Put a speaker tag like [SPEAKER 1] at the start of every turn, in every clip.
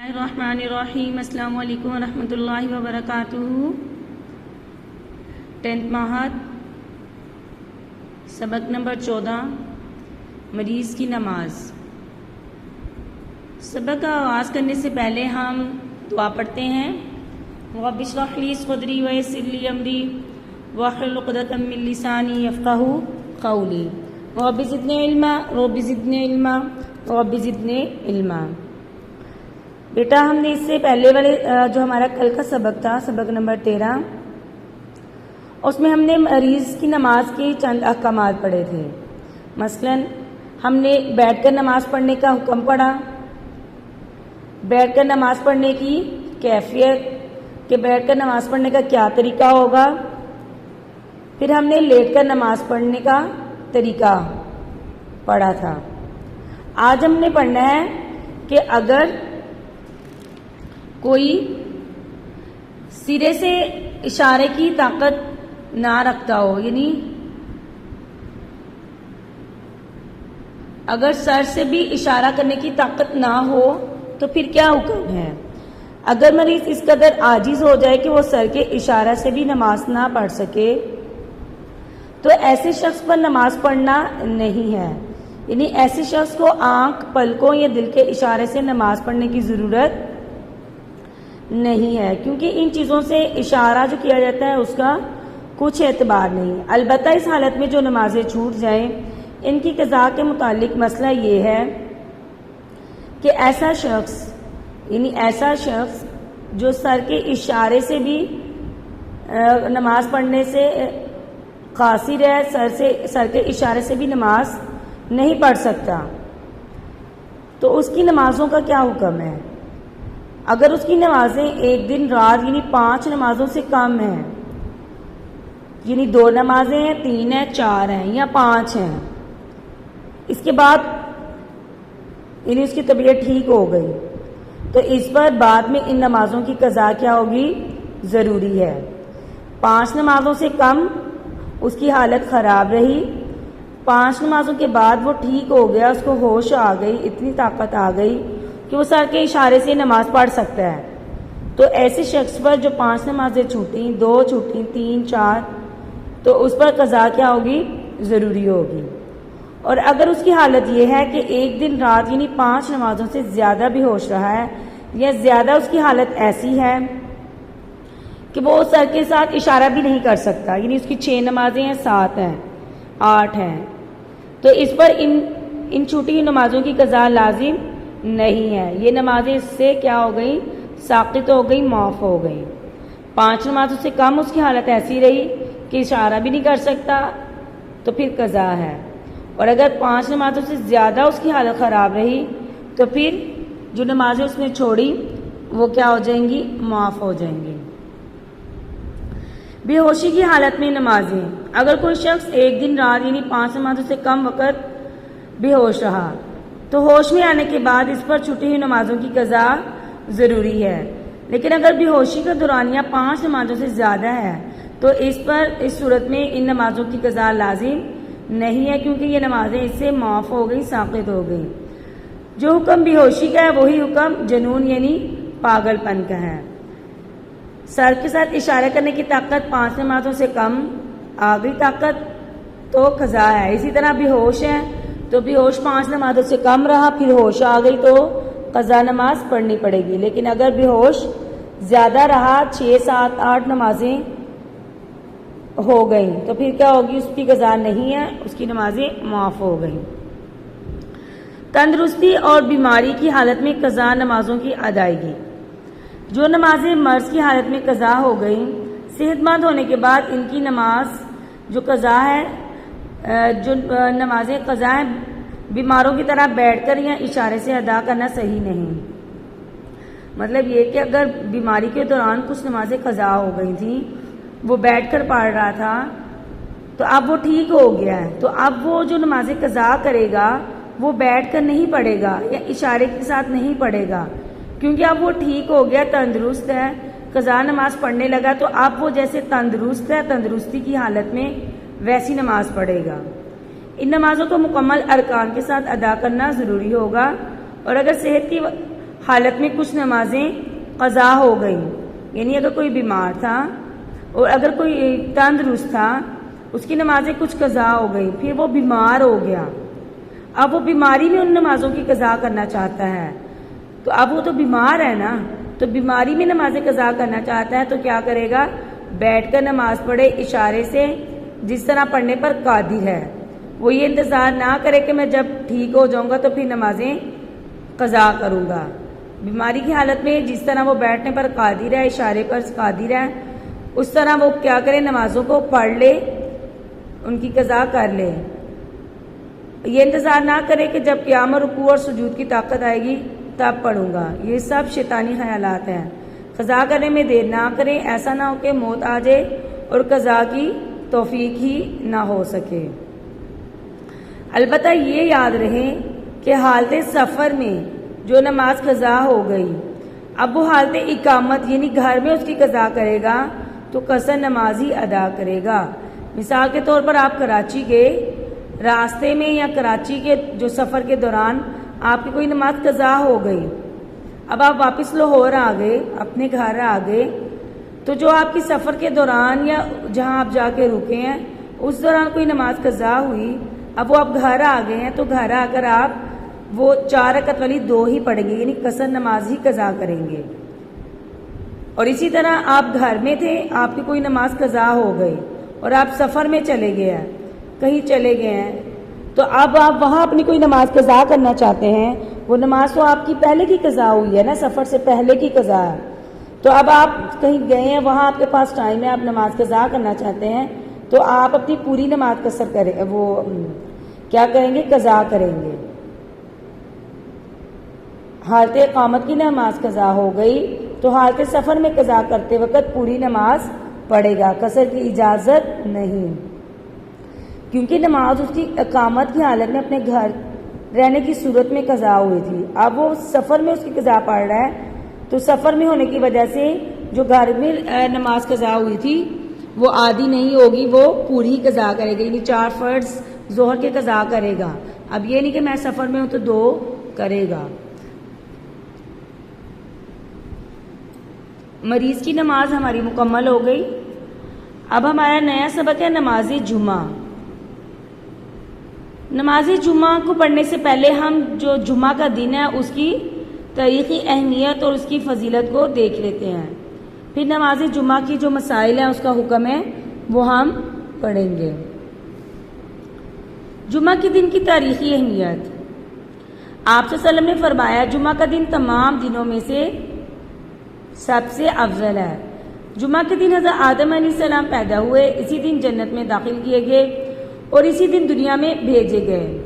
[SPEAKER 1] الرحمن الرحیم۔ السلام علیکم ورحمۃ اللہ وبرکاتہ۔ 10th ماہر سبق نمبر 14 مریض کی نماز۔ سبق کا آغاز کرنے سے پہلے ہم دعا پڑھتے ہیں۔ رب اشرح لی صدری ویسر لی امری واحلل عقدۃ من لسانی یفقہوا قولی رب زدنی علما رب زدنی علما رب زدنی علما۔ بیٹا ہم نے اس سے پہلے والے جو ہمارا کل کا سبق تھا، سبق نمبر 13، اس میں ہم نے مریض کی نماز کے چند احکامات پڑھے تھے۔ مثلا ہم نے بیٹھ کر نماز پڑھنے کا حکم پڑھا، بیٹھ کر نماز پڑھنے کی کیفیت کہ بیٹھ کر نماز پڑھنے کا کیا طریقہ ہوگا، پھر ہم نے لیٹ کر نماز پڑھنے کا طریقہ پڑھا تھا۔ آج ہم نے پڑھنا ہے کہ اگر کوئی سرے سے اشارے کی طاقت نہ رکھتا ہو، یعنی اگر سر سے بھی اشارہ کرنے کی طاقت نہ ہو تو پھر کیا حکم ہے۔ اگر مریض اس قدر عاجز ہو جائے کہ وہ سر کے اشارہ سے بھی نماز نہ پڑھ سکے تو ایسے شخص پر نماز پڑھنا نہیں ہے، یعنی ایسے شخص کو آنکھ، پلکوں یا دل کے اشارے سے نماز پڑھنے کی ضرورت نہیں ہے، کیونکہ ان چیزوں سے اشارہ جو کیا جاتا ہے اس کا کچھ اعتبار نہیں۔ البتہ اس حالت میں جو نمازیں چھوٹ جائیں ان کی قضا کے متعلق مسئلہ یہ ہے کہ ایسا شخص جو سر کے اشارے سے بھی نماز پڑھنے سے قاصر ہے، سر کے اشارے سے بھی نماز نہیں پڑھ سکتا، تو اس کی نمازوں کا کیا حکم ہے۔ اگر اس کی نمازیں ایک دن رات یعنی 5 نمازوں سے کم ہیں، یعنی 2 نمازیں ہیں، 3 ہیں، 4 ہیں یا 5 ہیں، اس کے بعد یعنی اس کی طبیعت ٹھیک ہو گئی تو اس پر بعد میں ان نمازوں کی قضا کیا ہوگی، ضروری ہے۔ 5 نمازوں سے کم اس کی حالت خراب رہی، 5 نمازوں کے بعد وہ ٹھیک ہو گیا، اس کو ہوش آ گئی، اتنی طاقت آ گئی کہ وہ سر کے اشارے سے نماز پڑھ سکتا ہے، تو ایسے شخص پر جو 5 نمازیں چھوٹیں، 2 چھوٹیں، 3، 4، تو اس پر قضا کیا ہوگی، ضروری ہوگی۔ اور اگر اس کی حالت یہ ہے کہ ایک دن رات یعنی 5 نمازوں سے زیادہ بھی ہوش رہا ہے یا زیادہ اس کی حالت ایسی ہے کہ وہ سر کے ساتھ اشارہ بھی نہیں کر سکتا، یعنی اس کی 6 نمازیں ہیں، 7 ہیں، 8 ہیں، تو اس پر ان چھوٹی ہوئی نمازوں کی قضا لازم نہیں ہے۔ یہ نمازیں اس سے کیا ہو گئی، ساقط ہو گئی، معاف ہو گئی۔ 5 نمازوں سے کم اس کی حالت ایسی رہی کہ اشارہ بھی نہیں کر سکتا تو پھر قضا ہے، اور اگر 5 نمازوں سے زیادہ اس کی حالت خراب رہی تو پھر جو نمازیں اس نے چھوڑی وہ کیا ہو جائیں گی، معاف ہو جائیں گی۔ بے ہوشی کی حالت میں نمازیں، اگر کوئی شخص ایک دن رات یعنی 5 نمازوں سے کم وقت بے ہوش رہا تو ہوش میں آنے کے بعد اس پر چھوٹی ہوئی نمازوں کی قضا ضروری ہے، لیکن اگر بے ہوشی کا دورانیہ 5 نمازوں سے زیادہ ہے تو اس صورت میں ان نمازوں کی قضا لازم نہیں ہے، کیونکہ یہ نمازیں اس سے معاف ہو گئی، ساقط ہو گئی۔ جو حکم بے ہوشی کا ہے وہی حکم جنون یعنی پاگل پن کا ہے۔ سر کے ساتھ اشارہ کرنے کی طاقت 5 نمازوں سے کم آ گئی طاقت تو قضا ہے۔ اسی طرح بے ہوش ہے تو بے ہوش 5 نمازوں سے کم رہا، پھر ہوش آ گئی تو قضا نماز پڑھنی پڑے گی، لیکن اگر بے ہوش زیادہ رہا، 6، 7، 8 نمازیں ہو گئیں تو پھر کیا ہوگی، اس کی قضا نہیں ہے، اس کی نمازیں معاف ہو گئیں۔ تندرستی اور بیماری کی حالت میں قضا نمازوں کی ادائیگی، جو نمازیں مرض کی حالت میں قضا ہو گئیں، صحت مند ہونے کے بعد ان کی نماز جو قضا ہے، جو نمازیں قضا ہیں، بیماروں کی طرح بیٹھ کر یا اشارے سے ادا کرنا صحیح نہیں۔ مطلب یہ کہ اگر بیماری کے دوران کچھ نمازیں قضا ہو گئی تھیں، وہ بیٹھ کر پڑھ رہا تھا تو اب وہ ٹھیک ہو گیا ہے، تو اب وہ جو نمازیں قضا کرے گا وہ بیٹھ کر نہیں پڑھے گا یا اشارے کے ساتھ نہیں پڑھے گا، کیونکہ اب وہ ٹھیک ہو گیا، تندرست ہے، قضا نماز پڑھنے لگا، تو اب وہ جیسے تندرست ہے، تندرستی کی حالت میں ویسی نماز پڑھے گا۔ ان نمازوں کو مکمل ارکان کے ساتھ ادا کرنا ضروری ہوگا، اور اگر صحت کی حالت میں کچھ نمازیں قضا ہو گئیں، یعنی اگر کوئی بیمار تھا اور اگر کوئی تندرست تھا، اس کی نمازیں کچھ قضا ہو گئی، پھر وہ بیمار ہو گیا، اب وہ بیماری میں ان نمازوں کی قضا کرنا چاہتا ہے، تو اب وہ تو بیمار ہے نا، تو بیماری میں نمازیں قضا کرنا چاہتا ہے تو کیا کرے گا؟ بیٹھ کر نماز پڑھے اشارے سے، جس طرح پڑھنے پر قادر ہے۔ وہ یہ انتظار نہ کرے کہ میں جب ٹھیک ہو جاؤں گا تو پھر نمازیں قضا کروں گا۔ بیماری کی حالت میں جس طرح وہ بیٹھنے پر قادر ہے، اشارے پر قادر ہے، اس طرح وہ کیا کرے؟ نمازوں کو پڑھ لے، ان کی قضا کر لے۔ یہ انتظار نہ کرے کہ جب قیام اور رکوع اور سجود کی طاقت آئے گی تب پڑھوں گا، یہ سب شیطانی خیالات ہیں۔ قضا کرنے میں دیر نہ کریں، ایسا نہ ہو کہ موت آ جائے اور قضا کی توفیق ہی نہ ہو سکے۔ البتہ یہ یاد رہے کہ حالت سفر میں جو نماز قضا ہو گئی، اب وہ حالت اقامت یعنی گھر میں اس کی قضا کرے گا تو قصر نماز ہی ادا کرے گا۔ مثال کے طور پر آپ کراچی گئے، راستے میں یا کراچی کے جو سفر کے دوران آپ کی کوئی نماز قضا ہو گئی، اب آپ واپس لاہور آ گئے، اپنے گھر آ گئے، تو جو آپ کی سفر کے دوران یا جہاں آپ جا کے رکے ہیں اس دوران کوئی نماز قضا ہوئی، اب وہ آپ گھر آ گئے ہیں تو گھر آ کر آپ وہ 4 رکعت والی 2 ہی پڑھیں گے، یعنی قصر نماز ہی قضا کریں گے۔ اور اسی طرح آپ گھر میں تھے، آپ کی کوئی نماز قضا ہو گئی اور آپ سفر میں چلے گئے ہیں، کہیں چلے گئے ہیں، تو اب آپ وہاں اپنی کوئی نماز قضا کرنا چاہتے ہیں، وہ نماز تو آپ کی پہلے کی قضا ہوئی ہے نا، سفر سے پہلے کی قضا ہے، تو اب آپ کہیں گئے ہیں، وہاں آپ کے پاس ٹائم ہے، آپ نماز قضا کرنا چاہتے ہیں، تو آپ اپنی پوری نماز قصر کریں، وہ کیا کریں گے؟ قضا کریں گے۔ حالت اقامت کی نماز قضا ہو گئی تو حالت سفر میں قضا کرتے وقت پوری نماز پڑھے گا، قصر کی اجازت نہیں، کیونکہ نماز اس کی اقامت کی حالت میں اپنے گھر رہنے کی صورت میں قضا ہوئی تھی، اب وہ سفر میں اس کی قضا پڑھ رہا ہے، تو سفر میں ہونے کی وجہ سے جو گھر میں نماز قضا ہوئی تھی وہ آدھی نہیں ہوگی، وہ پوری قضا کرے گا، یعنی 4 فرض ظہر کے قضا کرے گا۔ اب یہ نہیں کہ میں سفر میں ہوں تو 2 کرے گا۔ مریض کی نماز ہماری مکمل ہو گئی۔ اب ہمارا نیا سبق ہے نماز جمعہ۔ نماز جمعہ کو پڑھنے سے پہلے ہم جو جمعہ کا دن ہے اس کی تاریخی اہمیت اور اس کی فضیلت کو دیکھ لیتے ہیں، پھر نماز جمعہ کی جو مسائل ہیں اس کا حکم ہے وہ ہم پڑھیں گے۔ جمعہ کے دن کی تاریخی اہمیت، آپ صلی اللہ علیہ وسلم نے فرمایا جمعہ کا دن تمام دنوں میں سے سب سے افضل ہے۔ جمعہ کے دن حضرت آدم علیہ السلام پیدا ہوئے، اسی دن جنت میں داخل کیے گئے اور اسی دن دنیا میں بھیجے گئے۔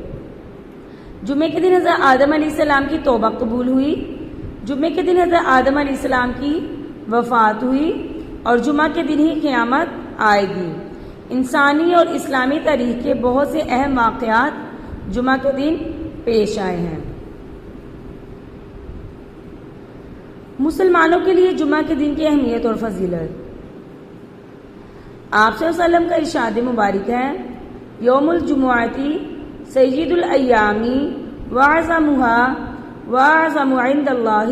[SPEAKER 1] جمعے کے دن حضرت آدم علیہ السلام کی توبہ قبول ہوئی، جمعے کے دن حضرت آدم علیہ السلام کی وفات ہوئی اور جمعہ کے دن ہی قیامت آئے گی۔ انسانی اور اسلامی تاریخ کے بہت سے اہم واقعات جمعہ کے دن پیش آئے ہیں۔ مسلمانوں کے لیے جمعہ کے دن کی اہمیت اور فضیلت، آپ صلی اللہ علیہ وسلم کا ارشاد مبارک ہے یوم الجمعاتی سید الایامی واعظم عند اللہ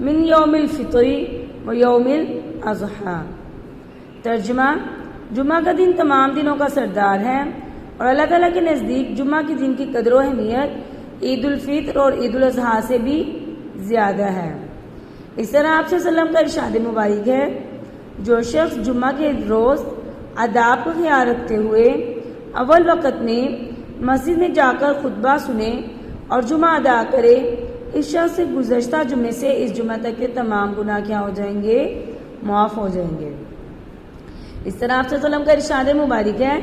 [SPEAKER 1] من یوم الفطر و یوم الاضحیٰ۔ ترجمہ، جمعہ کا دن تمام دنوں کا سردار ہے اور اللہ تعالیٰ کے نزدیک جمعہ کے دن کی قدر و اہمیت عید الفطر اور عید الاضحیٰ سے بھی زیادہ ہے۔ اس طرح آپ صلی اللہ علیہ وسلم کا ارشاد مبارک ہے جو شخص جمعہ کے روز آداب کا خیال رکھتے ہوئے اول وقت میں مسجد میں جا کر خطبہ سنے اور جمعہ ادا کرے، اس شخص سے گزشتہ جمعے سے اس جمعہ تک کے تمام گناہ کیا ہو جائیں گے؟ معاف ہو جائیں گے۔ اس طرح آپ صلی اللہ علیہ وسلم کا ارشاد مبارک ہے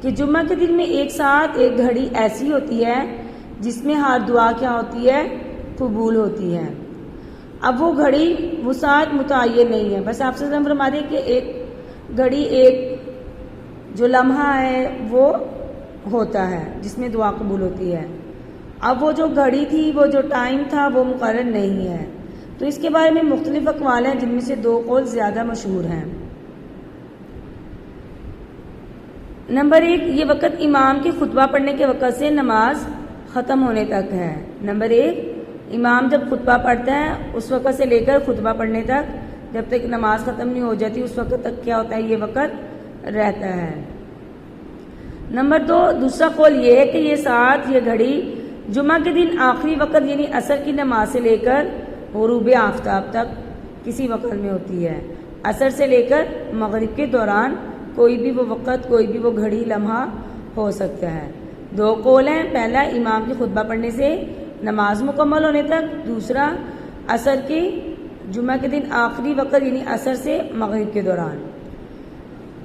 [SPEAKER 1] کہ جمعہ کے دن میں ایک ساتھ ایک گھڑی ایسی ہوتی ہے جس میں ہر دعا کیا ہوتی ہے؟ قبول ہوتی ہے۔ اب وہ گھڑی وہ ساتھ متعین نہیں ہے، بس آپ سے فرما دیں کہ ایک گھڑی ایک جو لمحہ ہے وہ ہوتا ہے جس میں دعا قبول ہوتی ہے۔ اب وہ جو گھڑی تھی، وہ جو ٹائم تھا وہ مقرر نہیں ہے، تو اس کے بارے میں مختلف اقوال ہیں جن میں سے 2 قول زیادہ مشہور ہیں۔ نمبر 1، یہ وقت امام کے خطبہ پڑھنے کے وقت سے نماز ختم ہونے تک ہے۔ نمبر 1، امام جب خطبہ پڑھتا ہے اس وقت سے لے کر خطبہ پڑھنے تک، جب تک نماز ختم نہیں ہو جاتی اس وقت تک کیا ہوتا ہے، یہ وقت رہتا ہے۔ نمبر 2، دوسرا قول یہ ہے کہ یہ ساتھ، یہ گھڑی جمعہ کے دن آخری وقت یعنی عصر کی نماز سے لے کر غروب آفتاب تک کسی وقت میں ہوتی ہے۔ عصر سے لے کر مغرب کے دوران کوئی بھی وہ وقت، کوئی بھی وہ گھڑی، لمحہ ہو سکتا ہے۔ 2 قول ہیں، پہلا امام کی خطبہ پڑھنے سے نماز مکمل ہونے تک، دوسرا عصر کی جمعہ کے دن آخری وقت یعنی عصر سے مغرب کے دوران۔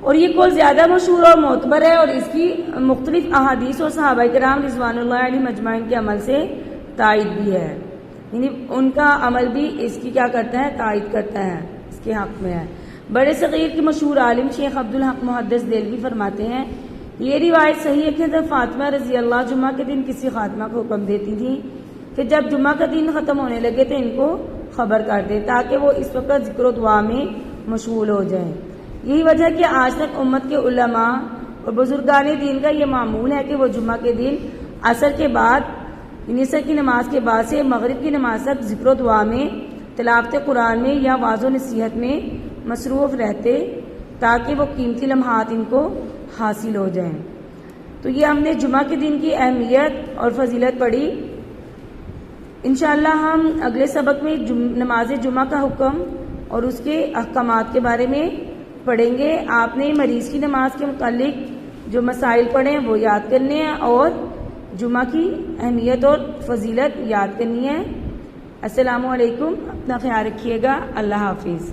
[SPEAKER 1] اور یہ قول زیادہ مشہور اور معتبر ہے، اور اس کی مختلف احادیث اور صحابہ کرام رضوان اللہ علیہم اجمعین کے عمل سے تائید بھی ہے، یعنی ان کا عمل بھی اس کی کیا کرتا ہے، تائید کرتا ہے، اس کے حق میں ہے۔ بڑے صغیر کے مشہور عالم شیخ عبدالحق محدث دہلوی فرماتے ہیں، یہ روایت صحیح ہے کہ حضرت فاطمہ رضی اللہ جمعہ کے دن کسی خاتمہ کو حکم دیتی تھی کہ جب جمعہ کا دن ختم ہونے لگے تو ان کو خبر کر دے تاکہ وہ اس وقت ذکر و دعا میں مشغول ہو جائیں۔ یہی وجہ ہے کہ آج تک امت کے علماء اور بزرگان دین کا یہ معمول ہے کہ وہ جمعہ کے دن عصر کے بعد یعنی عصر کی نماز کے بعد سے مغرب کی نماز تک ذکر و دعا میں، تلاوت قرآن میں یا واعظ و نصیحت میں مصروف رہتے تاکہ وہ قیمتی لمحات ان کو حاصل ہو جائیں۔ تو یہ ہم نے جمعہ کے دن کی اہمیت اور فضیلت پڑھی۔ انشاءاللہ ہم اگلے سبق میں نماز جمعہ کا حکم اور اس کے احکامات کے بارے میں پڑھیں گے۔ آپ نے مریض کی نماز کے متعلق جو مسائل پڑھے ہیں وہ یاد کرنے ہیں اور جمعہ کی اہمیت اور فضیلت یاد کرنی ہے۔ السلام علیکم، اپنا خیال رکھیے گا، اللہ حافظ۔